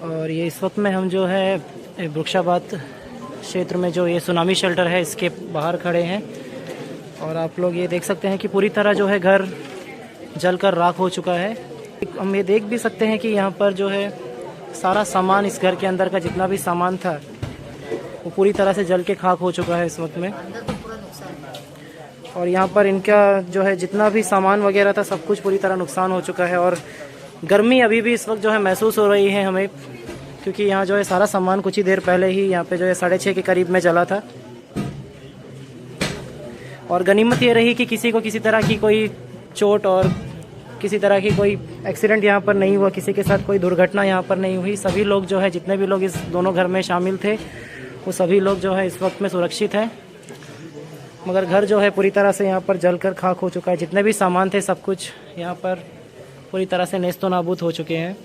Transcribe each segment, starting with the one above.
और ये इस वक्त में हम जो है वृक्षाबाद क्षेत्र में जो ये सुनामी शेल्टर है इसके बाहर खड़े हैं। और आप लोग ये देख सकते हैं कि पूरी तरह जो है घर जलकर राख हो चुका है। हम ये देख भी सकते हैं कि यहाँ पर जो है सारा सामान, इस घर के अंदर का जितना भी सामान था वो पूरी तरह से जल के खाक हो चुका है इस वक्त में। और यहाँ पर इनका जो है जितना भी सामान वगैरह था सब कुछ पूरी तरह नुकसान हो चुका है। और गर्मी अभी भी इस वक्त जो है महसूस हो रही है हमें, क्योंकि यहाँ जो है सारा सामान कुछ ही देर पहले ही यहाँ पे जो है 6:30 के करीब में जला था। और गनीमत ये रही कि किसी को किसी तरह की कोई चोट और किसी तरह की कोई एक्सीडेंट यहाँ पर नहीं हुआ, किसी के साथ कोई दुर्घटना यहाँ पर नहीं हुई। सभी लोग जो है, जितने भी लोग इस दोनों घर में शामिल थे वो सभी लोग जो है इस वक्त में सुरक्षित हैं। मगर घर जो है पूरी तरह से यहाँ पर जलकर खाक हो चुका है। जितने भी सामान थे सब कुछ यहाँ पर पूरी तरह से नेस्तो नाबूद हो चुके हैं।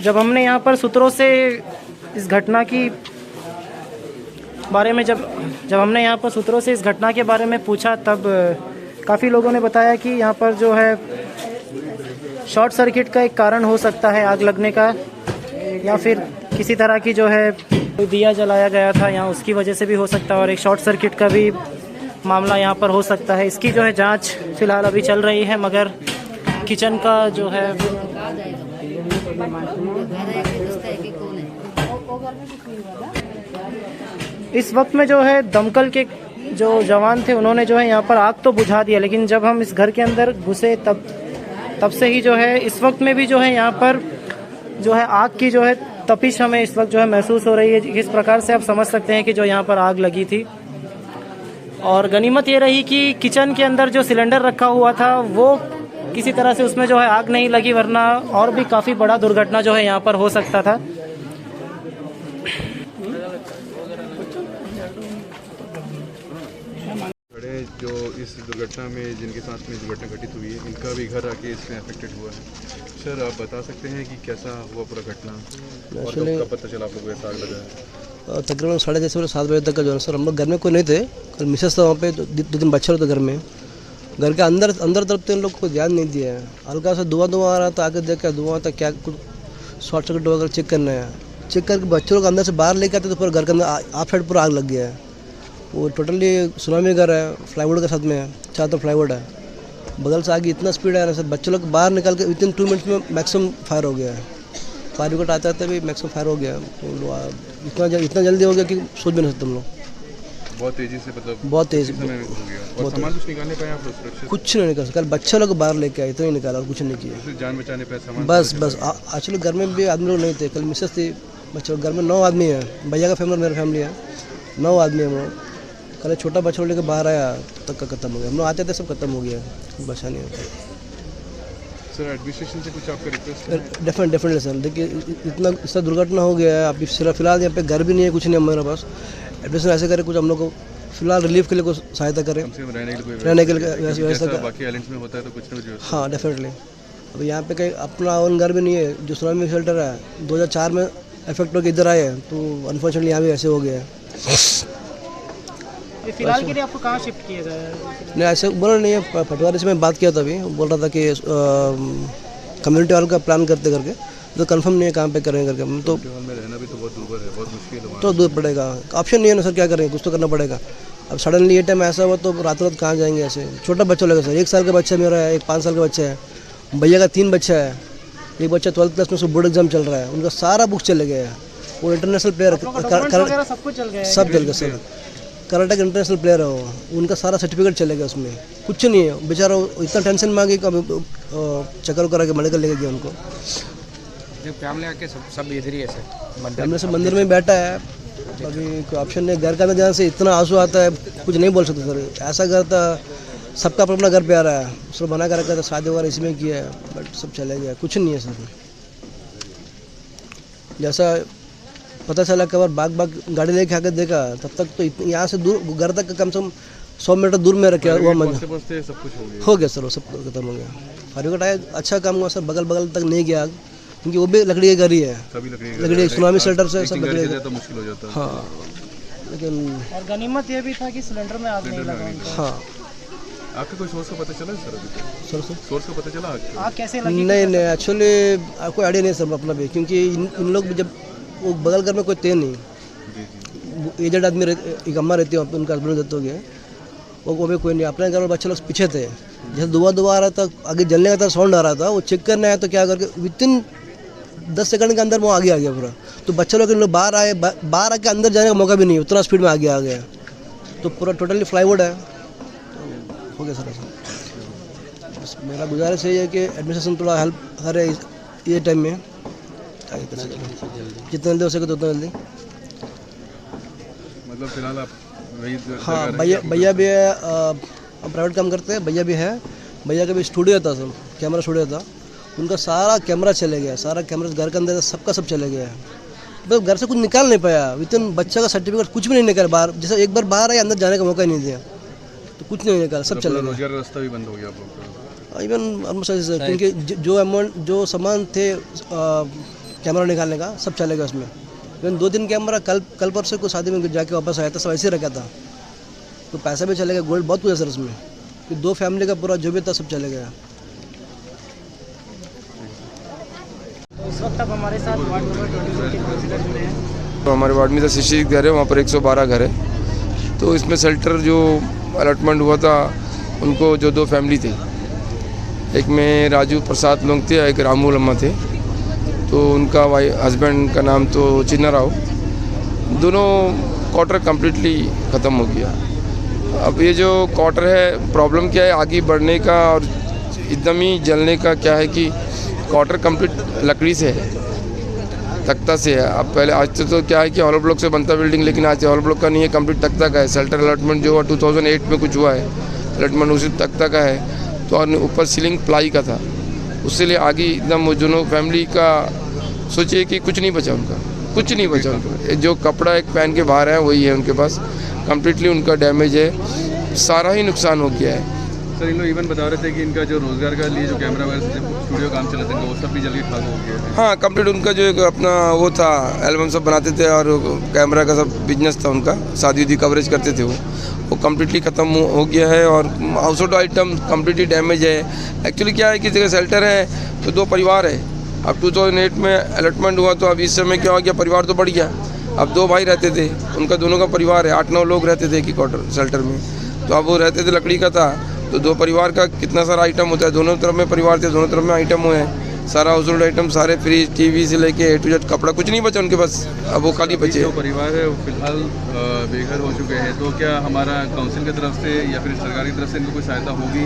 जब हमने यहाँ पर सूत्रों से इस घटना की बारे में जब हमने यहाँ पर सूत्रों से इस घटना के बारे में पूछा, तब काफ़ी लोगों ने बताया कि यहाँ पर जो है शॉर्ट सर्किट का एक कारण हो सकता है आग लगने का, या फिर किसी तरह की जो है कोई दिया जलाया गया था यहाँ, उसकी वजह से भी हो सकता है। और एक शॉर्ट सर्किट का भी मामला यहाँ पर हो सकता है। इसकी जो है जांच फिलहाल अभी चल रही है, मगर किचन का जो है इस वक्त में जो है दमकल के जो जवान थे उन्होंने जो है यहाँ पर आग तो बुझा दिया, लेकिन जब हम इस घर के अंदर घुसे तब से ही जो है इस वक्त में भी जो है यहाँ पर जो है आग की जो है तपिश हमें इस वक्त जो है महसूस हो रही है। किस प्रकार से आप समझ सकते हैं कि जो यहाँ पर आग लगी थी। और गनीमत ये रही कि किचन के अंदर जो सिलेंडर रखा हुआ था वो किसी तरह से उसमें जो है आग नहीं लगी, वरना और भी काफ़ी बड़ा दुर्घटना जो है यहाँ पर हो सकता था। जो इस दुर्घटना में जिनके साथ में दुर्घटना घटित हुई है, इनका भी घर आके इसमें अफेक्टेड हुआ है। सर, आप बता सकते हैं कि कैसा हुआ पूरा घटना और कब पता चला आप लोगों को ऐसा आग लगा है? तकरीबन 6:30 से 7 बजे तक का जो है सर, हम लोग घर में कोई नहीं थे। कल मिसेस था वहाँ पे, 2 बच्चे थे घर में। घर के अंदर तरफ तो इन लोग को ध्यान नहीं दिया है। हल्का सा धुआं आ रहा था, आके देख के धुआं था, क्या कुछ शॉर्ट सर्किट वगैरह चेक करना है। चेक करके बच्चों लोग अंदर से बाहर लेके आते तो पूरा घर के अंदर आप साइड पूरा आग लग गया है। वो टोटली सुनामी घर है, फ्लाईवुड के साथ में है, चारों तरफ फ्लाईवुड है। बगल से आगे इतना स्पीड है ना सर, बच्चे लोग बाहर निकल के विदिन 2 मिनट्स में मैक्सिमम फायर हो गया है। फायर ब्रिगेड आते आते भी मैक्सिमम फायर हो गया है। तो इतना जल्दी हो गया कि सोच भी नहीं सकते हम लोग। बहुत तेजी से, मतलब बहुत तेज हो गया। और सामान कुछ निकालने पाए आप लोग सुरक्षित? कुछ नहीं निकाल सका। बच्चे लोग बाहर लेके आए, इतना ही निकाला और कुछ नहीं किया। जान बचाने पे सामान बस एक्चुअली घर में भी आदमी लोग नहीं थे। कल मिसेस थी, बच्चे लोग घर में 9 आदमी है। भैया का फैमिली और मेरा फैमिली है, 9 आदमी है। हम लोग कल छोटा बच्चा लेकर बाहर आया तक का खत्म हो गया। हम लोग आते थे सब खत्म हो गया, बचा नहीं होता। सर, एडमिनिस्ट्रेशन से कुछ आपका रिक्वेस्ट? डेफिनेटली सर, देखिए इतना इसका दुर्घटना हो गया है। अभी फिलहाल यहाँ पे घर भी नहीं है, कुछ नहीं है हमारे पास। एडमिनिस्ट्रेशन ऐसे करे, कुछ हम लोग को फिलहाल रिलीफ के लिए कुछ सहायता करें, रहने के लिए व्यवस्था करें। बाकी आइलैंड्स में होता है तो कुछ ना कुछ। हाँ, डेफिनेटली। अब यहाँ पे कहीं अपना ओन घर भी नहीं है। जो सुनामी शेल्टर है 2004 में इफेक्ट होकर इधर आए हैं, तो अनफॉर्चुनेटली यहाँ भी ऐसे हो गया है। फिलहाल के लिए आपको कहाँ शिफ्ट किया गया है? नहीं, ऐसे बोला नहीं है। पटवारी से मैं बात किया था, अभी बोल रहा था कि कम्युनिटी हॉल का प्लान करते करके, तो कंफर्म नहीं है कहाँ पे करेंगे करके। तो हॉल में रहना भी तो बहुत दूर है, बहुत मुश्किल है। तो दूर पड़ेगा, ऑप्शन नहीं है ना सर, क्या करेंगे, कुछ तो करना पड़ेगा। अब सडनली ये टाइम ऐसा हुआ तो रात कहाँ जाएंगे ऐसे। छोटा बच्चा लगा सर, 1 साल का बच्चा मेरा है, एक 5 साल का बच्चा है, भैया का 3 बच्चा है। एक बच्चा 12th क्लास में, उसको बोर्ड एग्जाम चल रहा है, उनका सारा बुक चले गया है। वो इंटरनेशनल प्लेयर सब चल गया सर, कराटे का इंटरनेशनल प्लेयर है वो। उनका सारा सर्टिफिकेट चलेगा उसमें, कुछ नहीं है। बेचारा इतना टेंशन में आ गई कि चक्कर करा के मेडिकल लेके गया उनको। फैमिली आके सब इधर ही है सर, फैमिली से मंदिर में बैठा है। अभी कोई ऑप्शन नहीं। घर के अंदर जाने से इतना आंसू आता है, कुछ नहीं बोल सकते सर। ऐसा घर था, सबका अपना घर पे आ रहा है, उसको बना कर रखा था, शादी वगैरह इसमें किया है, बट सब चले गया, कुछ नहीं है सर। जैसा पता चला, कबर बाग गाड़ी लेके आकर देखा, तब तक तो यहाँ से दूर घर तक कम से कम 100 मीटर दूर में रखे हुआ पहुंचते पहुंचते सब कुछ हो गया। हो गया सर, वो सब खत्म हो गया। फायर का टाइम अच्छा काम हुआ सर, बगल बगल तक नहीं गया आग, क्योंकि वो भी लकड़ी के घर ही है, सभी लकड़ी सुनामी शेल्टर से सब लकड़ी लकड़ी से तो मुश्किल हो जाता है। हाँ, लेकिन और गनीमत ये भी था कि सिलेंडर में आग नहीं लगा उनको। हाँ आपका कोई सोर्स का पता चला है सर अभी तक? सर सोर्स का पता चला आपको? आग कैसे लगी? नहीं एक्चुअली कोई आइडिया नहीं सर अपना भी, क्योंकि इन लोग भी जब वो बगल घर में कोई थे नहीं, जी जी। एजेड आदमी एक अम्मा रहती है, उनका हस्बैंड डेथ हो गया, वो भी कोई नहीं, अपने घर में बच्चे लोग पीछे थे, जैसे धुआं आ रहा था, आगे जलने का था, साउंड आ रहा था, वो चेक करने आया तो क्या करके विदिन 10 सेकंड के अंदर वो आगे आ गया पूरा। तो बच्चे लोग बाहर आए, बाहर आके अंदर जाने का मौका भी नहीं, उतना स्पीड में आगे आ गया, तो पूरा टोटली फ्लाईवुड है, तो हो गया सर ऐसा। बस मेरा गुजारिश यही है कि एडमिनिस्ट्रेशन थोड़ा हेल्प करे ये टाइम में, जितना जल्दी हो सके तो उतना जल्दी। मतलब फिलहाल आप वही हाँ, भैया भी है, हम प्राइवेट काम करते हैं, भैया भी है, भैया का भी स्टूडियो था सर, कैमरा स्टूडियो था, उनका सारा कैमरा चले गया, सारा कैमरा घर के अंदर सबका सब चले गया, मतलब घर से कुछ निकाल नहीं पाया, विदिन बच्चा का सर्टिफिकेट कुछ भी नहीं निकाल, बाहर जैसे एक बार बाहर आया, अंदर जाने का मौका ही नहीं दिया, तो कुछ नहीं निकाला, सब चले गए। रोजगार रास्ता भी बंद हो गया आप लोग का? इवन ऑलमोस्ट, क्योंकि जो अमाउंट जो सामान थे कैमरा निकालने का सब चले गया उसमें। इवन 2-3 कैमरा कल परसों को शादी में जाके वापस आया था, सब ऐसे ही रखा था, तो पैसा भी चले गया, गोल्ड बहुत कुछ है सर उसमें, कि 2 फैमिली का पूरा जो भी था सब चले गया। इस वक्त अब हमारे साथ वार्ड नंबर 22 के काउंसिलर जुड़े हैं। तो हमारे वार्ड में तो 66 घर है, वहाँ पर 112 घर है, तो इसमें शेल्टर जो अलॉटमेंट हुआ था उनको जो 2 फैमिली थे, एक में राजू प्रसाद लोग थे, एक रामू लम्मा थे, तो उनका हस्बैंड का नाम तो चिन्ना राव, दोनों क्वार्टर कम्प्लीटली ख़त्म हो गया। अब ये जो क्वार्टर है, प्रॉब्लम क्या है आगे बढ़ने का और एकदम ही जलने का क्या है कि क्वार्टर कंप्लीट लकड़ी से है, तख्ता से है। अब पहले आज तो क्या है कि हॉलो ब्लॉक से बनता बिल्डिंग, लेकिन आज हॉलो ब्लॉक का नहीं है, कंप्लीट तख्ता का है। शेल्टर अलॉटमेंट जो हुआ 2008 में कुछ हुआ है, अलॉटमेंट उसी तख्ता का है, तो और ऊपर सीलिंग प्लाई का था, उससे लिए आगे एकदम वो दोनों फैमिली का सोचिए कि कुछ नहीं बचा उनका, कुछ नहीं बचा उनका, जो कपड़ा एक पहन के बाहर है वही है उनके पास, कम्प्लीटली उनका डैमेज है, सारा ही नुकसान हो गया है। सर इन लोग इवन बता रहे थे कि इनका जो रोजगार का लिए जो कैमरा वगैरह से स्टूडियो काम चलाते हैं वो सब भी जल के खाक हो गया है। हाँ, कंप्लीट उनका जो एक अपना वो था, एल्बम सब बनाते थे और कैमरा का सब बिजनेस था उनका, शादी उदी कवरेज करते थे वो कम्प्लीटली ख़त्म हो गया है, और house hold item completely damage है। एक्चुअली क्या है कि जगह शेल्टर है तो 2 परिवार है, अब 2008 में अलॉटमेंट हुआ तो अब इस समय क्या हो गया, परिवार तो बढ़ गया, अब 2 भाई रहते थे, उनका दोनों का परिवार है, 8-9 लोग रहते थे कि क्वार्टर शेल्टर में, तो अब वो रहते थे लकड़ी का था, तो 2 परिवार का कितना सारा आइटम होता है, दोनों तरफ में परिवार थे, दोनों तरफ में आइटम हुए हैं, सारा हाउस होल्ड आइटम, सारे फ्रिज टीवी से लेके A to Z कपड़ा कुछ नहीं बचा उनके पास, अब वो खाली बचे। जो परिवार है वो फिलहाल बेघर हो चुके हैं, तो क्या हमारा काउंसिल की तरफ से या फिर सरकार की तरफ से इनको कोई सहायता होगी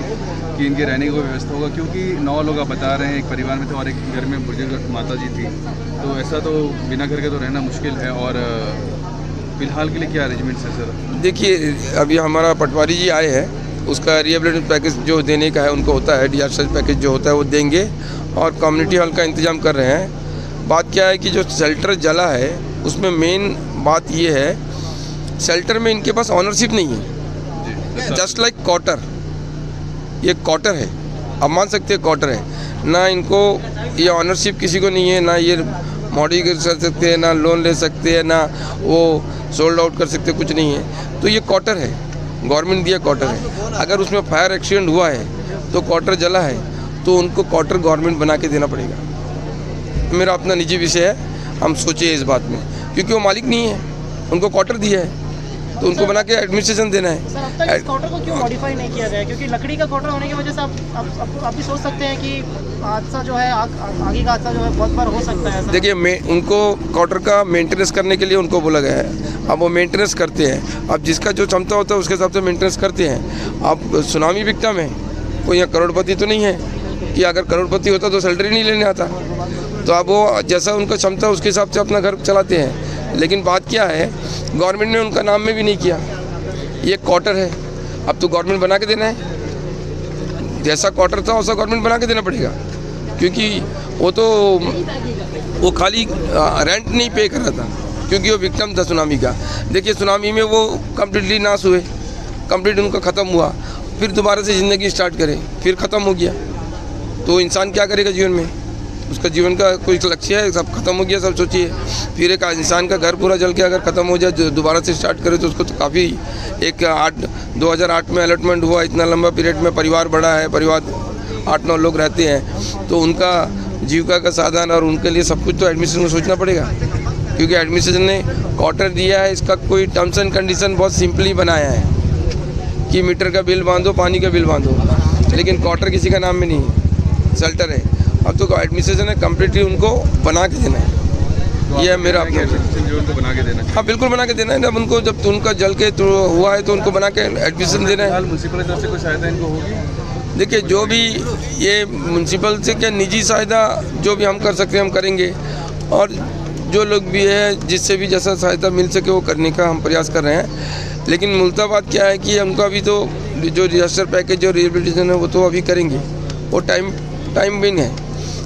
कि इनके रहने की कोई व्यवस्था होगा? क्योंकि 9 लोग आप बता रहे हैं, एक परिवार में थे और एक घर में बुजुर्ग माता जी थी, तो ऐसा तो बिना घर के तो रहना मुश्किल है, और फिलहाल के लिए क्या अरेंजमेंट्स है सर? देखिए, अभी हमारा पटवारी जी आए हैं, उसका रिहेबिलिटेशन पैकेज जो देने का है उनको होता है, डिजास्टर पैकेज जो होता है वो देंगे, और कम्युनिटी हॉल का इंतजाम कर रहे हैं। बात क्या है कि जो शेल्टर जला है उसमें मेन बात ये है, शेल्टर में इनके पास ऑनरशिप नहीं है, जस्ट लाइक क्वार्टर, ये क्वार्टर है, आप मान सकते हैं क्वार्टर है ना, इनको ये ऑनरशिप किसी को नहीं है, ना ये मॉडिफाई कर सकते हैं, ना लोन ले सकते हैं, ना वो सोल्ड आउट कर सकते, कुछ नहीं है, तो ये क्वार्टर है, गवर्नमेंट दिया क्वार्टर है। अगर उसमें फायर एक्सीडेंट हुआ है तो क्वार्टर जला है तो उनको क्वार्टर गवर्नमेंट बना के देना पड़ेगा। मेरा अपना निजी विषय है, हम सोचे इस बात में, क्योंकि वो मालिक नहीं है, उनको क्वार्टर दिया है तो उनको बना के एडमिनिस्ट्रेशन देना है। सर, अब तक इस क्वार्टर को क्यों मॉडिफाई नहीं किया गया? क्योंकि लकड़ी का क्वार्टर होने की वजह से आप भी सोच सकते हैं कि हादसा जो है आगे का हादसा जो है बहुत बार हो सकता है। देखिए, उनको क्वार्टर का मेंटेनेंस करने के लिए उनको बोला गया है, अब वो मेंटेनेंस करते हैं, अब जिसका जो क्षमता होता है उसके हिसाब से मेंटेनेंस करते हैं। अब सुनामी विक्टिम है, कोई यहाँ करोड़पति तो नहीं है कि अगर करोड़पति होता तो सैलरी नहीं लेने आता, तो अब वो जैसा उनका क्षमता उसके हिसाब से अपना घर चलाते हैं। लेकिन बात क्या है, गवर्नमेंट ने उनका नाम में भी नहीं किया, ये क्वार्टर है, अब तो गवर्नमेंट बना के देना है, जैसा क्वार्टर था वैसा गवर्नमेंट बना के देना पड़ेगा, क्योंकि वो खाली रेंट नहीं पे कर रहा था, क्योंकि वो विक्टिम था सुनामी का। देखिए, सुनामी में वो कम्प्लीटली नाश हुए, कंप्लीट उनका ख़त्म हुआ, फिर दोबारा से ज़िंदगी स्टार्ट करें, फिर ख़त्म हो गया तो इंसान क्या करेगा जीवन में? उसका जीवन का कोई लक्ष्य है? सब खत्म हो गया, सब सोचिए। फिर एक इंसान का घर पूरा जल के अगर ख़त्म हो जाए, दोबारा से स्टार्ट करे तो उसको तो काफ़ी 2008 में अलॉटमेंट हुआ, इतना लंबा पीरियड में परिवार बड़ा है, परिवार 8-9 लोग रहते हैं, तो उनका जीविका का साधन और उनके लिए सब कुछ तो एडमिनिस्ट्रेशन को सोचना पड़ेगा, क्योंकि एडमिनिस्ट्रेशन ने क्वार्टर दिया है। इसका कोई टर्म्स एंड कंडीशन बहुत सिंपली बनाया है कि मीटर का बिल बांधो, पानी का बिल बांधो, लेकिन क्वार्टर किसी का नाम में नहीं है, शेल्टर है। अब तो एडमिनिस्ट्रेशन ने कम्प्लीटली उनको बना के देना है, ये है मेरा अपना। उनको बना के देना है। हाँ बिल्कुल बना के देना है। जब उनको जब उनका जल के हुआ है तो उनको बना के एडमिशन देना है। म्यूनसिपल तरफ से कोई सहायता इनको होगी? देखिए, जो भी ये म्यूनसिपल से क्या निजी सहायता जो भी हम कर सकते हैं हम करेंगे, और जो लोग भी है जिससे भी जैसा सहायता मिल सके वो करने का हम प्रयास कर रहे हैं। लेकिन मूलतः बात क्या है कि उनका भी तो जो डिजास्टर पैकेज जो रिहेबिलिटेशन है वो तो अभी करेंगे, वो टाइम बिन है,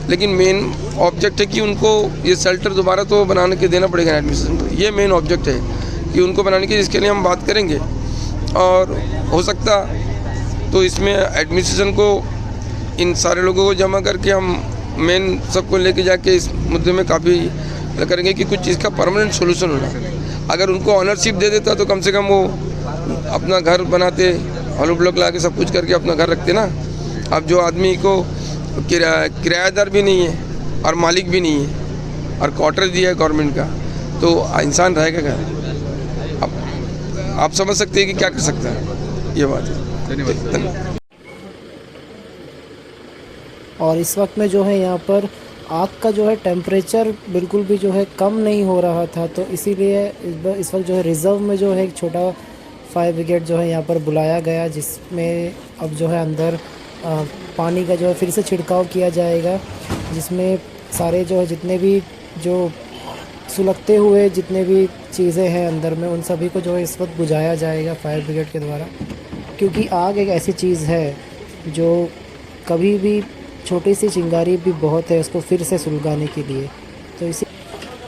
लेकिन मेन ऑब्जेक्ट है कि उनको ये शेल्टर दोबारा तो बनाने के देना पड़ेगा एडमिशन को। ये मेन ऑब्जेक्ट है कि उनको बनाने की, जिसके लिए हम बात करेंगे। और हो सकता तो इसमें एडमिनिस्ट्रेशन को इन सारे लोगों को जमा करके हम मेन सबको लेके जाके इस मुद्दे में काफ़ी करेंगे कि कुछ चीज़ का परमानेंट सोल्यूशन होना। अगर उनको ऑनरशिप दे देता तो कम से कम वो अपना घर बनाते, हॉलो ब्लॉक ला के सब कुछ करके अपना घर रखते ना। अब जो आदमी को किराएदार भी नहीं है और मालिक भी नहीं है और क्वार्टर दिया है गवर्नमेंट का, तो इंसान रहेगा क्या? अब आप समझ सकते हैं कि क्या कर सकता है, ये बात है। धन्यवाद। और इस वक्त में जो है यहाँ पर आग का जो है टेम्परेचर बिल्कुल भी जो है कम नहीं हो रहा था, तो इसीलिए इस वक्त जो है रिज़र्व में जो है एक छोटा फायर ब्रिगेड जो है यहाँ पर बुलाया गया, जिसमें अब जो है अंदर पानी का जो है फिर से छिड़काव किया जाएगा, जिसमें सारे जो है जितने भी जो सुलगते हुए जितने भी चीज़ें हैं अंदर में उन सभी को जो है इस वक्त बुझाया जाएगा फायर ब्रिगेड के द्वारा। क्योंकि आग एक ऐसी चीज़ है जो कभी भी छोटी सी चिंगारी भी बहुत है उसको फिर से सुलगाने के लिए,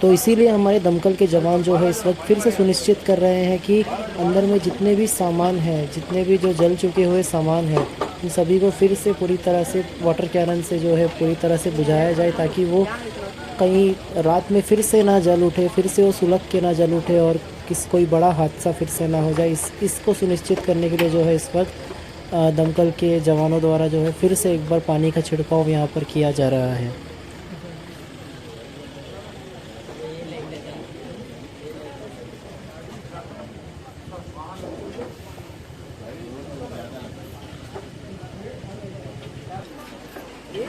तो इसीलिए हमारे दमकल के जवान जो है इस वक्त फिर से सुनिश्चित कर रहे हैं कि अंदर में जितने भी सामान हैं, जितने भी जो जल चुके हुए सामान हैं, इन सभी को फिर से पूरी तरह से वाटर कैनन से जो है पूरी तरह से बुझाया जाए, ताकि वो कहीं रात में फिर से ना जल उठे, फिर से वो सुलग के ना जल उठे और कोई बड़ा हादसा फिर से ना हो जाए। इसको सुनिश्चित करने के लिए जो है इस वक्त दमकल के जवानों द्वारा जो है फिर से एक बार पानी का छिड़काव यहाँ पर किया जा रहा है। ये